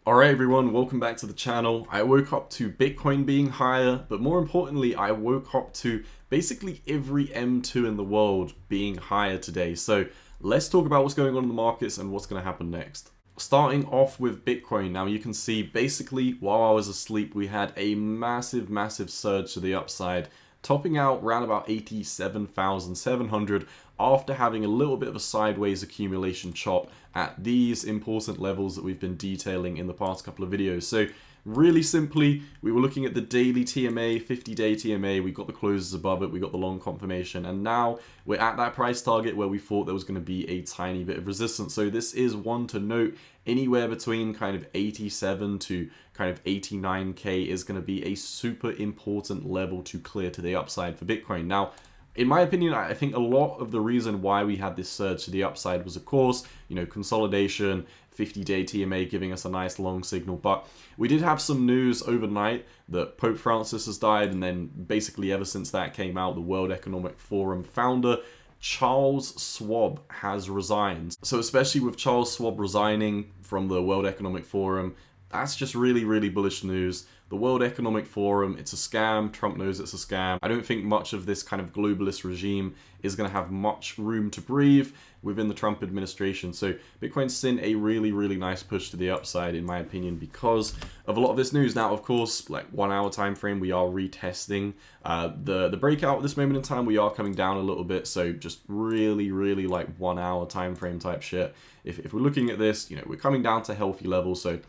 Alright everyone, welcome back to the channel. I woke up to Bitcoin being higher, but more importantly, I woke up to basically every M2 in the world being higher today. So let's talk about what's going on in the markets and what's going to happen next. Starting off with Bitcoin, now you can see basically while I was asleep, we had a massive surge to the upside, topping out around about 87,700 after having a little bit of a sideways accumulation chop at these important levels that we've been detailing in the past couple of videos. So really simply, we were looking at the daily TMA, 50-day TMA, we got the closes above it, we got the long confirmation, and now we're at that price target where we thought there was going to be a tiny bit of resistance. So this is one to note. Anywhere between kind of 87 to kind of 89k is going to be a super important level to clear to the upside for Bitcoin. Now, in my opinion, I think a lot of the reason why we had this surge to the upside was, of course, consolidation, 50-day TMA giving us a nice long signal. But we did have some news overnight that Pope Francis has died, and then basically ever since that came out, the World Economic Forum founder Charles Schwab has resigned. So especially with Charles Schwab resigning from the World Economic Forum, that's just really bullish news. The World Economic Forum, it's a scam. Trump knows it's a scam. I don't think much of this kind of globalist regime is going to have much room to breathe within the Trump administration. So Bitcoin's seen a really nice push to the upside, in my opinion, because of a lot of this news. Now, of course, like 1 hour time frame, we are retesting the breakout at this moment in time. We are coming down a little bit, so just really like 1 hour time frame type shit. If we're looking at this, we're coming down to healthy levels. So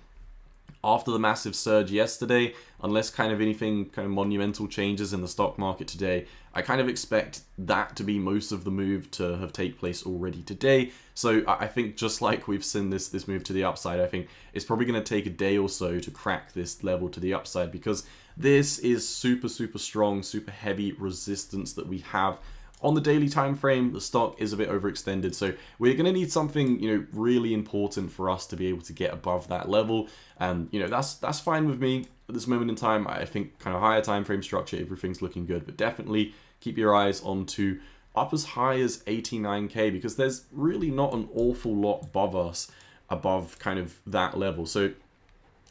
after the massive surge yesterday, unless kind of anything kind of monumental changes in the stock market today, I kind of expect that to be most of the move to have take place already today. So I think just like we've seen this move to the upside, I think it's probably going to take a day or so to crack this level to the upside, because this is super strong, super heavy resistance that we have. On the daily time frame, the stock is a bit overextended, so we're going to need something, really important for us to be able to get above that level. And that's fine with me at this moment in time. I think kind of higher time frame structure, everything's looking good, but definitely keep your eyes onto up as high as 89k, because there's really not an awful lot above us, above kind of that level. So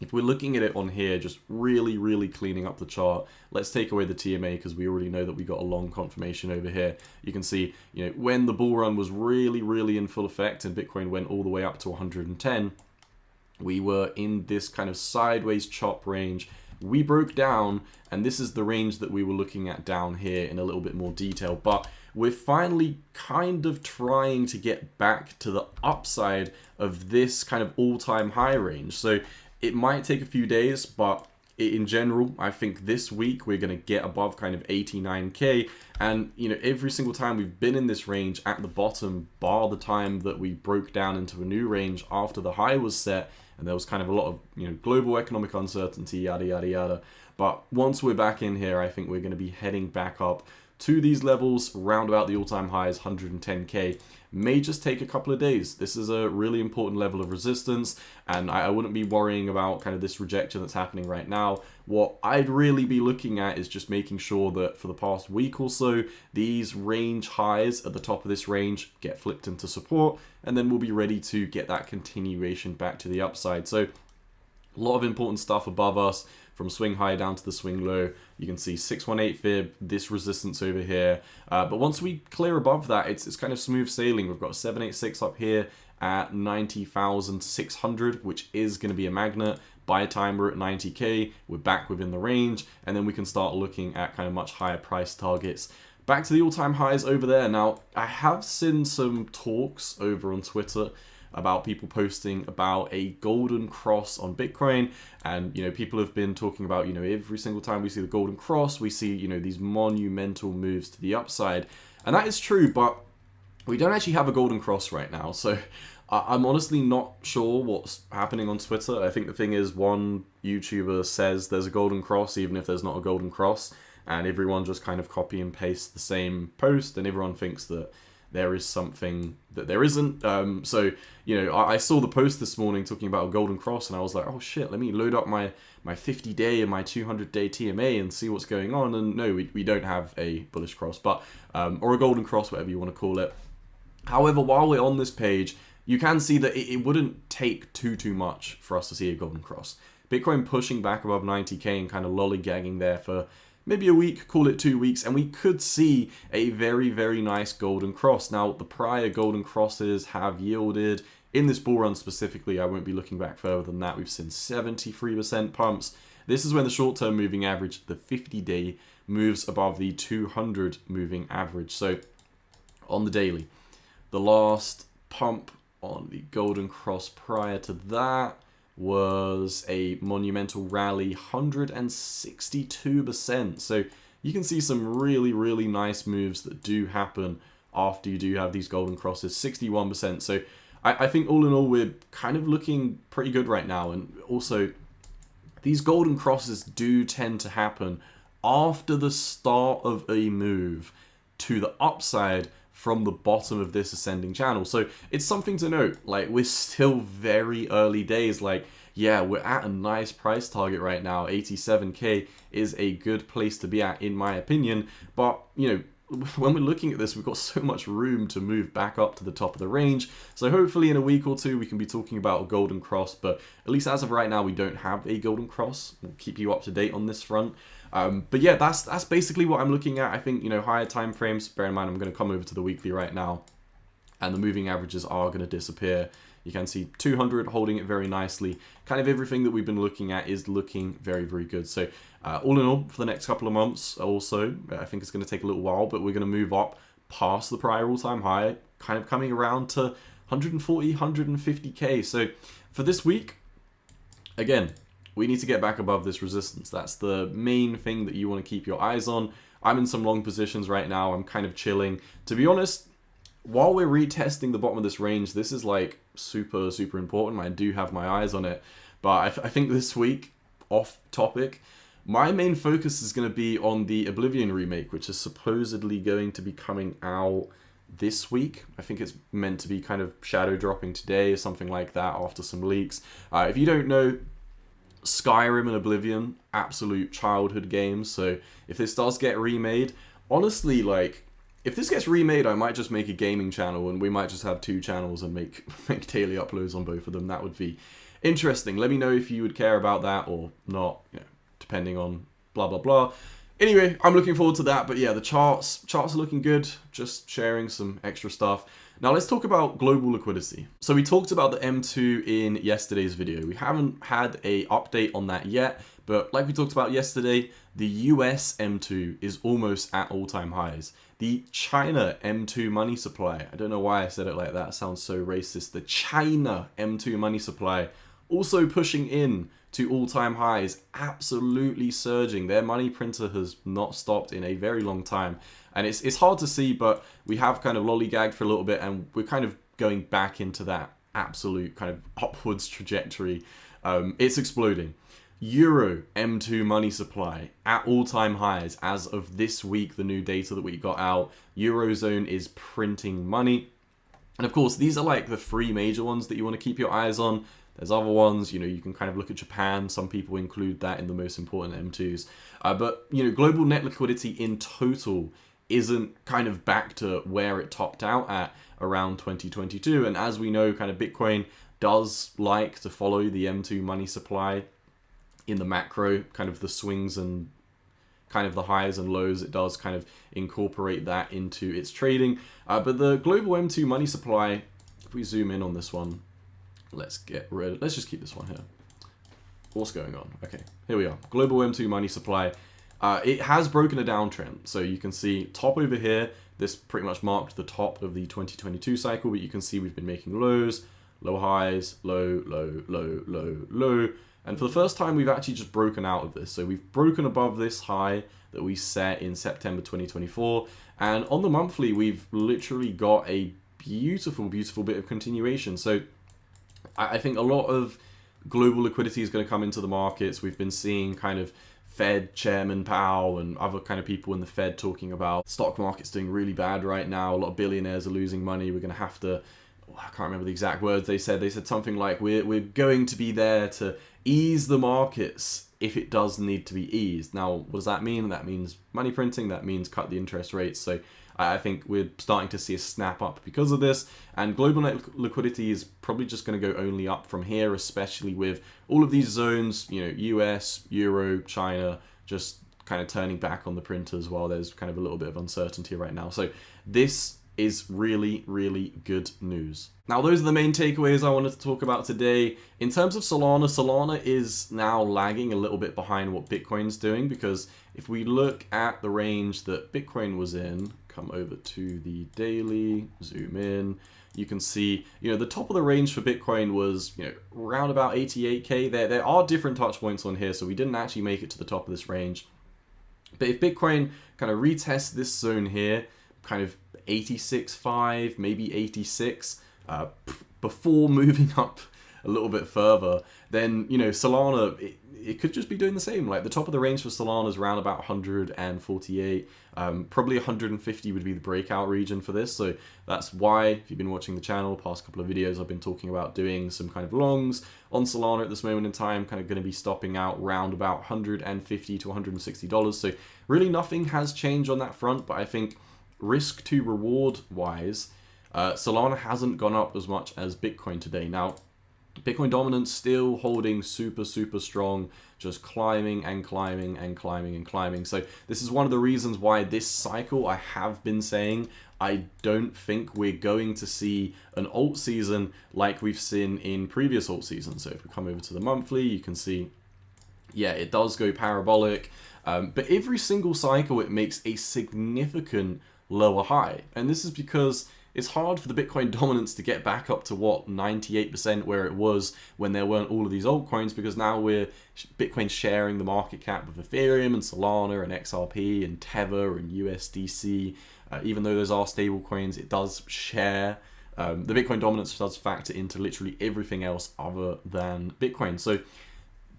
if we're looking at it on here, just really cleaning up the chart, let's take away the TMA because we already know that we got a long confirmation over here. You can see, when the bull run was really in full effect and Bitcoin went all the way up to 110, we were in this kind of sideways chop range. We broke down, and this is the range that we were looking at down here in a little bit more detail. But we're finally kind of trying to get back to the upside of this kind of all-time high range. So it might take a few days, but in general, I think this week we're going to get above kind of 89k. And, every single time we've been in this range at the bottom, bar the time that we broke down into a new range after the high was set, and there was kind of a lot of, global economic uncertainty, yada. But once we're back in here, I think we're going to be heading back up to these levels, round about the all-time highs, 110k. May just take a couple of days. This is a really important level of resistance, and I wouldn't be worrying about kind of this rejection that's happening right now. What I'd really be looking at is just making sure that for the past week or so, these range highs at the top of this range get flipped into support, and then we'll be ready to get that continuation back to the upside. So a lot of important stuff above us, from swing high down to the swing low. You can see 618 fib, this resistance over here. But once we clear above that, it's kind of smooth sailing. We've got 786 up here at 90,600, which is going to be a magnet. By the time we're at 90k, we're back within the range, and then we can start looking at kind of much higher price targets. Back to the all-time highs over there. Now, I have seen some talks over on Twitter about people posting about a golden cross on Bitcoin, and people have been talking about every single time we see the golden cross, we see these monumental moves to the upside, and that is true, but we don't actually have a golden cross right now. So I'm honestly not sure what's happening on Twitter. I think the thing is, one YouTuber says there's a golden cross even if there's not a golden cross, and everyone just kind of copy and paste the same post, and everyone thinks that there is something that there isn't. So, I saw the post this morning talking about a golden cross, and I was like, oh shit, let me load up my 50-day and my 200-day TMA and see what's going on. And no, we don't have a bullish cross, but or a golden cross, whatever you want to call it. However, while we're on this page, you can see that it wouldn't take too much for us to see a golden cross. Bitcoin pushing back above 90k and kind of lollygagging there for maybe a week, call it 2 weeks, and we could see a very nice golden cross. Now, the prior golden crosses have yielded, in this bull run specifically, I won't be looking back further than that, we've seen 73% pumps. This is when the short-term moving average, the 50-day, moves above the 200 moving average. So, on the daily, the last pump on the golden cross prior to that was a monumental rally, 162%. So you can see some really nice moves that do happen after you do have these golden crosses, 61%. So I think all in all, we're kind of looking pretty good right now. And also, these golden crosses do tend to happen after the start of a move to the upside from the bottom of this ascending channel. So it's something to note. Like, we're still very early days. Like, yeah, we're at a nice price target right now. 87k is a good place to be at, in my opinion. But, you know, when we're looking at this, we've got so much room to move back up to the top of the range. So hopefully in a week or two, we can be talking about a golden cross. But at least as of right now, we don't have a golden cross. We'll keep you up to date on this front. But yeah, that's basically what I'm looking at. I think, you know, higher time frames, bear in mind, I'm going to come over to the weekly right now, and the moving averages are going to disappear. You can see 200 holding it very nicely. Kind of everything that we've been looking at is looking very good. So all in all, for the next couple of months also, I think it's going to take a little while, but we're going to move up past the prior all-time high, kind of coming around to 140, 150k. So for this week, again, we need to get back above this resistance. That's the main thing that you want to keep your eyes on. I'm in some long positions right now. I'm kind of chilling. To be honest, while we're retesting the bottom of this range, this is like super important. I do have my eyes on it. But I think this week, off topic, my main focus is going to be on the Oblivion remake, which is supposedly going to be coming out this week. I think it's meant to be kind of shadow dropping today or something like that after some leaks. If you don't know, Skyrim and Oblivion, absolute childhood games. So if this does get remade, honestly, like, if this gets remade, I might just make a gaming channel and we might just have 2 channels and make daily uploads on both of them. That would be interesting. Let me know if you would care about that or not, you know, depending on blah blah. Anyway, I'm looking forward to that. But yeah, the charts are looking good. Just sharing some extra stuff. Now let's talk about global liquidity. So we talked about the M2 in yesterday's video. We haven't had a update on that yet, but like we talked about yesterday, the US M2 is almost at all-time highs. The China M2 money supply, I don't know why I said it like that, it sounds so racist. The China M2 money supply also pushing in to all-time highs, absolutely surging. Their money printer has not stopped in a very long time. And it's hard to see, but we have kind of lollygagged for a little bit, and we're kind of going back into that absolute kind of upwards trajectory. It's exploding. Euro M2 money supply at all-time highs as of this week, the new data that we got out. Eurozone is printing money. And of course, these are like the 3 major ones that you want to keep your eyes on. There's other ones, you know, you can kind of look at Japan. Some people include that in the most important M2s. But, you know, global net liquidity in total isn't kind of back to where it topped out at around 2022. And as we know, kind of Bitcoin does like to follow the M2 money supply in the macro, kind of the swings and kind of the highs and lows. It does kind of incorporate that into its trading. But the global M2 money supply, if we zoom in on this one, let's just keep this one here. What's going on? Okay, here we are. Global M2 money supply. It has broken a downtrend. So you can see top over here, this pretty much marked the top of the 2022 cycle, but you can see we've been making lows, low highs, low, low, low, low, low. And for the first time, we've actually just broken out of this. So we've broken above this high that we set in September 2024. And on the monthly, we've literally got a beautiful bit of continuation. So I think a lot of global liquidity is going to come into the markets. We've been seeing kind of Fed Chairman Powell and other kind of people in the Fed talking about stock market's doing really bad right now. A lot of billionaires are losing money. We're going to have to, I can't remember the exact words they said. They said something like, we're going to be there to ease the markets if it does need to be eased. Now, what does that mean? That means money printing. That means cut the interest rates. So I think we're starting to see a snap up because of this, and global net liquidity is probably just going to go only up from here, especially with all of these zones, you know, US, Euro, China, just kind of turning back on the printers while there's kind of a little bit of uncertainty right now. So this is really, really good news. Now, those are the main takeaways I wanted to talk about today. In terms of Solana, Solana is now lagging a little bit behind what Bitcoin's doing, because if we look at the range that Bitcoin was in, come over to the daily, zoom in, you can see, you know, the top of the range for Bitcoin was, you know, around about 88K. There are different touch points on here, so we didn't actually make it to the top of this range. But if Bitcoin kind of retests this zone here, kind of 86.5, maybe 86, before moving up a little bit further, then, you know, Solana, it could just be doing the same. Like, the top of the range for Solana is around about 148. Probably 150 would be the breakout region for this. So that's why, if you've been watching the channel, past couple of videos, I've been talking about doing some kind of longs on Solana at this moment in time, kind of going to be stopping out around about 150 to $160. So really nothing has changed on that front, but I think risk to reward wise, Solana hasn't gone up as much as Bitcoin today. Now, Bitcoin dominance still holding super, super strong, just climbing and climbing and climbing and climbing. So this is one of the reasons why this cycle, I have been saying, I don't think we're going to see an alt season like we've seen in previous alt seasons. So if we come over to the monthly, you can see, yeah, it does go parabolic. But every single cycle, it makes a significant lower high. And this is because it's hard for the Bitcoin dominance to get back up to, what, 98% where it was when there weren't all of these altcoins, because now Bitcoin's sharing the market cap with Ethereum and Solana and XRP and Tether and USDC. Even though those are stable coins, it does share. The Bitcoin dominance does factor into literally everything else other than Bitcoin. So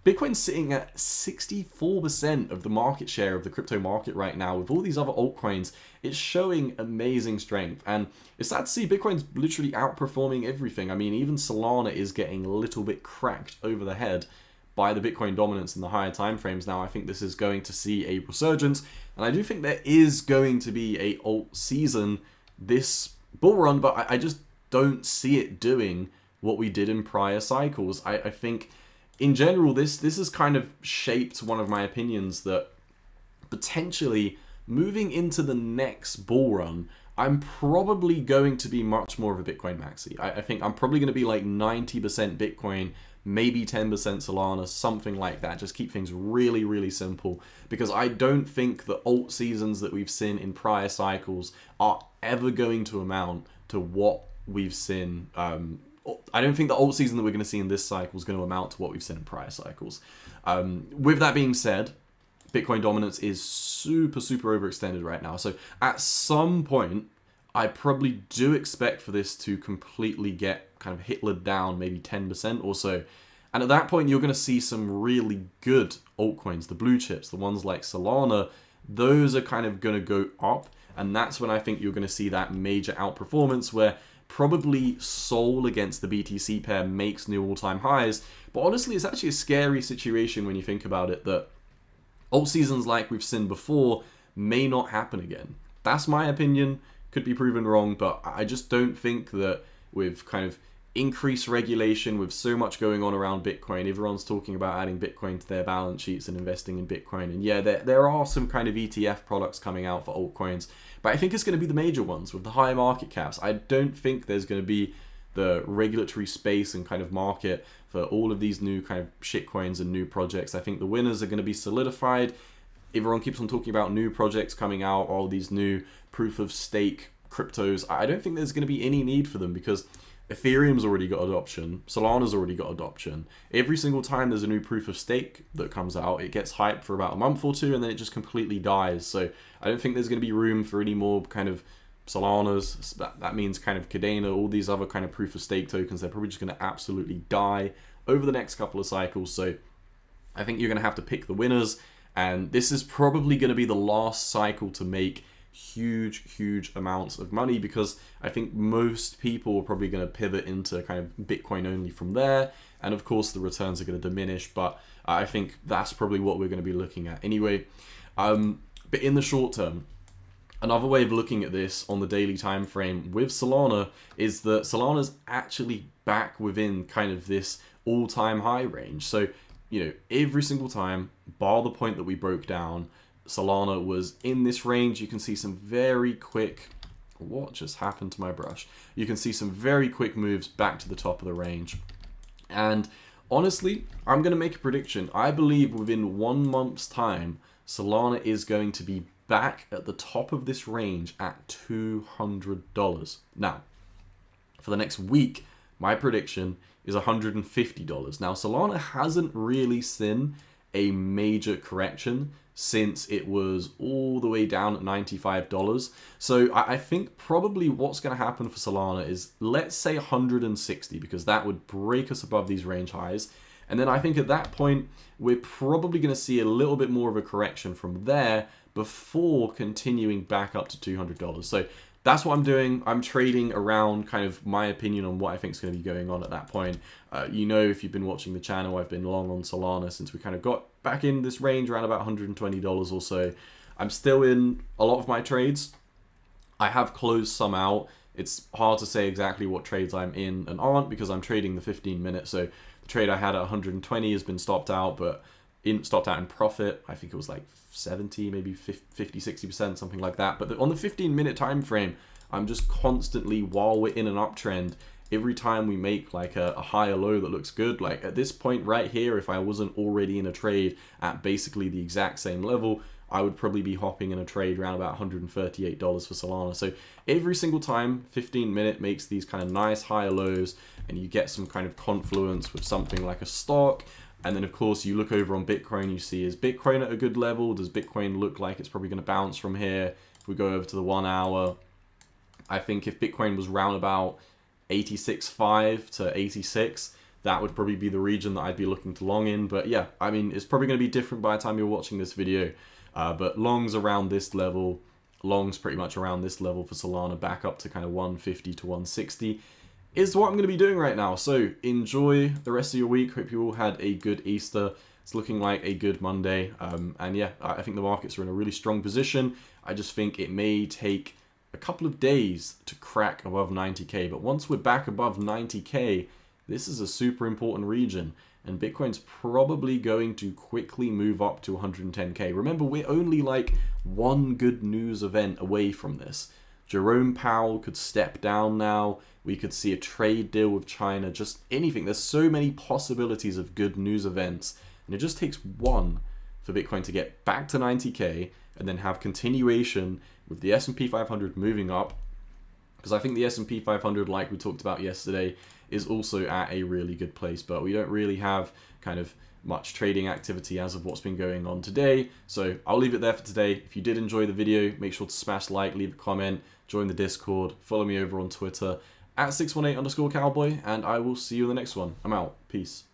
Bitcoin's sitting at 64% of the market share of the crypto market right now. With all these other altcoins, it's showing amazing strength. And it's sad to see Bitcoin's literally outperforming everything. I mean, even Solana is getting a little bit cracked over the head by the Bitcoin dominance in the higher time frames. Now, I think this is going to see a resurgence. And I do think there is going to be a alt season this bull run, but I just don't see it doing what we did in prior cycles. I think in general, this has kind of shaped one of my opinions that potentially moving into the next bull run, I'm probably going to be much more of a Bitcoin maxi. I think I'm probably going to be like 90% Bitcoin, maybe 10% Solana, something like that. Just keep things really, really simple, because I don't think the alt seasons that we've seen in prior cycles are ever going to amount to what we've seen. I don't think the alt season that we're going to see in this cycle is going to amount to what we've seen in prior cycles. With that being said, Bitcoin dominance is super, super overextended right now. So at some point, I probably do expect for this to completely get kind of Hitlered down, maybe 10% or so. And at that point, you're going to see some really good altcoins, the blue chips, the ones like Solana. Those are kind of going to go up. And that's when I think you're going to see that major outperformance where probably Sol against the BTC pair makes new all-time highs. But honestly, it's actually a scary situation when you think about it, that alt seasons like we've seen before may not happen again. That's my opinion. Could be proven wrong, but I just don't think that with kind of increased regulation, with so much going on around Bitcoin, everyone's talking about adding Bitcoin to their balance sheets and investing in Bitcoin. And yeah, there are some kind of ETF products coming out for altcoins, but I think it's going to be the major ones with the high market caps. I don't think there's going to be the regulatory space and kind of market for all of these new kind of shitcoins and new projects. I think the winners are going to be solidified. Everyone keeps on talking about new projects coming out, all these new proof of stake cryptos. I don't think there's going to be any need for them, because Ethereum's already got adoption, Solana's already got adoption. Every single time there's a new proof of stake that comes out, it gets hyped for about a month or two and then it just completely dies. So I don't think there's going to be room for any more kind of Solanas. That means kind of Cadena, all these other kind of proof of stake tokens. They're probably just going to absolutely die over the next couple of cycles. So I think you're going to have to pick the winners, and this is probably going to be the last cycle to make huge amounts of money, because I think most people are probably going to pivot into kind of Bitcoin only from there, and of course the returns are going to diminish, but I think that's probably what we're going to be looking at anyway. But in the short term, Another way of looking at this on the daily time frame with Solana is that Solana's actually back within kind of this all-time high range. So, you know, every single time, bar the point that we broke down, Solana was in this range. You can see some very quick... What just happened to my brush? You can see some very quick moves back to the top of the range. And honestly, I'm going to make a prediction. I believe within 1 month's time, Solana is going to be back at the top of this range at $200. Now, for the next week, my prediction is $150. Now, Solana hasn't really seen a major correction since it was all the way down at $95. So I think probably what's going to happen for Solana is, let's say 160, because that would break us above these range highs. And then I think at that point, we're probably going to see a little bit more of a correction from there before continuing back up to $200. So that's what I'm doing. I'm trading around kind of my opinion on what I think is going to be going on at that point. You know, if you've been watching the channel, I've been long on Solana since we kind of got back in this range around about $120 or so. I'm still in a lot of my trades. I have closed some out. It's hard to say exactly what trades I'm in and aren't because I'm trading the 15 minute. So the trade I had at 120 has been stopped out, but stopped out in profit. I think it was like 70, maybe 50, 60%, something like that. But on the 15-minute time frame, I'm just constantly, while we're in an uptrend, every time we make like a higher low that looks good, like at this point right here, if I wasn't already in a trade at basically the exact same level, I would probably be hopping in a trade around about $138 for Solana. So every single time 15-minute makes these kind of nice higher lows and you get some kind of confluence with something like a stock. And then, of course, you look over on Bitcoin, you see, is Bitcoin at a good level? Does Bitcoin look like it's probably going to bounce from here? If we go over to the 1 hour, I think if Bitcoin was round about 86.5 to 86, that would probably be the region that I'd be looking to long in. But yeah, I mean, it's probably going to be different by the time you're watching this video. But longs around this level, longs pretty much around this level for Solana, back up to kind of 150 to 160. Is what I'm going to be doing right now. So enjoy the rest of your week. Hope you all had a good Easter. It's looking like a good Monday. And yeah, I think the markets are in a really strong position. I just think it may take a couple of days to crack above 90K. But once we're back above 90K, this is a super important region. And Bitcoin's probably going to quickly move up to 110K. Remember, we're only like one good news event away from this. Jerome Powell could step down now. We could see a trade deal with China, just anything. There's so many possibilities of good news events. And it just takes one for Bitcoin to get back to 90K and then have continuation with the S&P 500 moving up. Because I think the S&P 500, like we talked about yesterday, is also at a really good place. But we don't really have kind of much trading activity as of what's been going on today. So I'll leave it there for today. If you did enjoy the video, make sure to smash like, leave a comment, join the Discord, follow me over on Twitter at 618_cowboy, and I will see you in the next one. I'm out. Peace.